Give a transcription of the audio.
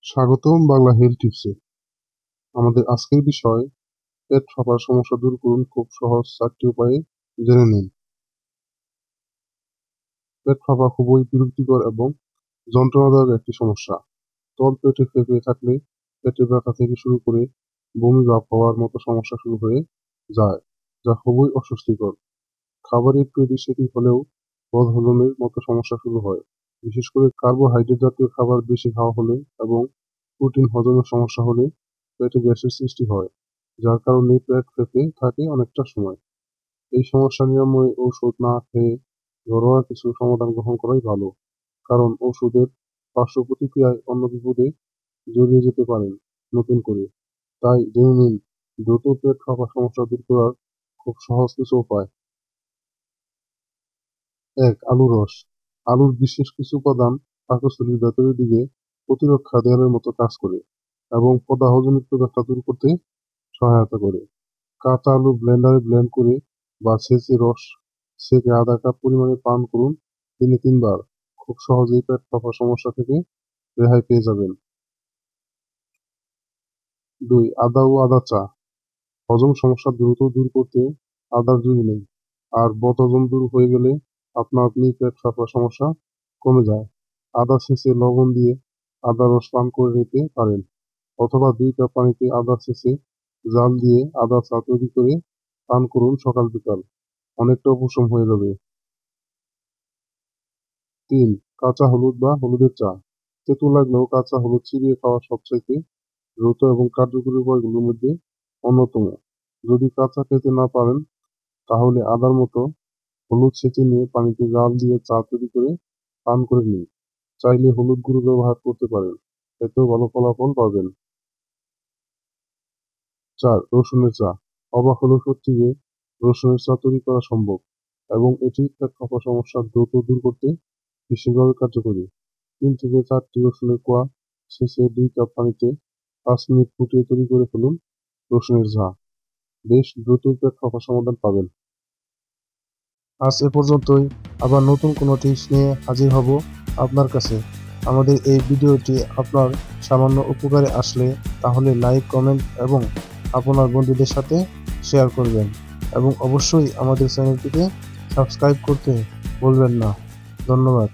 স্বাগতম বাংলা হেলথ টিপসে। আমাদের আজকের বিষয় পেট ফাঁপার সমস্যা দূর করুন খুব সহজ 4টি উপায়ে জেনে নিন। পেট ফাঁপা খুবই বিরক্তিকর এবং যন্ত্রণাদায়ক একটি সমস্যা। তল পেটে ফেঁপে থাকলে পেটে ব্যথা থেকে শুরু করে বমি ভাব হওয়ার মতো সমস্যা শুরু হয়ে যায়, যা খুবই অস্বস্তিকর। খাবারের তৈরি সেটি হলেও বদহজমের মতো সমস্যা শুরু হয়, বিশেষ করে কার্বোহাইড্রেট জাতীয় খাবার বেশি খাওয়া হলে এবং প্রোটিন হজমের সমস্যা হলে পেটে গ্যাসের সৃষ্টি হয়, যার কারণে পেট ফেঁপে থাকে অনেকটা সময়। এই সমস্যা নিরাময়ে ঔষধ না খেয়ে ঘরোয়া কিছু সমাধান গ্রহণ করাই ভালো, কারণ ওষুধের পার্শ্ব প্রতিক্রিয়ায় অন্য বিপদে জড়িয়ে যেতে পারেন নতুন করে। তাই জেনে নিন দ্রুত পেট ফাঁপা সমস্যা দূর করার খুব সহজ কিছু উপায়। ১. আলুর রস। আলুর বিশেষ কিছু উপাদান পাকস্থলীর ভেতরের দিকে প্রতিরক্ষা দেয়ালের মতো কাজ করে এবং প্রদাহজনিত ব্যথা দূর করতে সহায়তা করে। কাঁচা আলু ব্লেন্ডারে ব্লেন্ড করে বা ছেঁচে রস ছেঁকে আধা কাপ পরিমাণে পান করুন দিনে ৩ বার। খুব সহজেই পেট ফাঁপার সমস্যা থেকে রেহাই পেয়ে যাবেন। ২. আদা ও আদা চা। হজম সমস্যা দ্রুত দূর করতে আদার জুড়ি নেই, আর বদহজম দূর হয়ে গেলে আপনা আপনি পেট ফাঁপার সমস্যা কমে যায়। আদা ছেঁচে লবণ দিয়ে আদার রস পান করে নিতে পারেন, অথবা ২ কাপ পানিতে আদা ছেঁচে জাল দিয়ে আদা চা তৈরি করে পান করুন সকাল বিকাল। অনেকটা উপশম হয়ে যাবে। ৩. কাঁচা হলুদ বা হলুদের চা। তেতো লাগলেও কাঁচা হলুদ চিবিয়ে খাওয়া সবচাইতে দ্রুত এবং কার্যকরী উপায়গুলোর মধ্যে অন্যতম। যদি কাঁচা খেতে না পারেন তাহলে আদার মতো হলুদ ছেঁচে নিয়ে পানিতে জাল দিয়ে চা তৈরি করে পান করে নিন। চাইলে হলুদ গুঁড়ো ব্যবহার করতে পারেন, এতেও ভালো ফলাফল পাবেন। ৪. রসুনের চা। অবাক হলেও সত্যি যে রসুনের চা তৈরি করা সম্ভব এবং এটি পেট ফাঁপা সমস্যা দ্রুত দূর করতে বিশেষভাবে কার্যকরী। ৩ থেকে ৪টি রসুনের কোয়া ছেঁচে ২ কাপ পানিতে ৫ মিনিট ফুটিয়ে তৈরি করে ফেলুন রসুনের চা। বেশ দ্রুতই পেট ফাঁপার সমাধান পাবেন। আজ এ পর্যন্তই। আবার নতুন কোনো টিপস নিয়ে হাজির হব আপনার কাছে। আমাদের এই ভিডিওটি আপনার সামান্য উপকারে আসলে তাহলে লাইক, কমেন্ট এবং আপনার বন্ধুদের সাথে শেয়ার করবেন, এবং অবশ্যই আমাদের চ্যানেলটিকে সাবস্ক্রাইব করতে ভুলবেন না। ধন্যবাদ।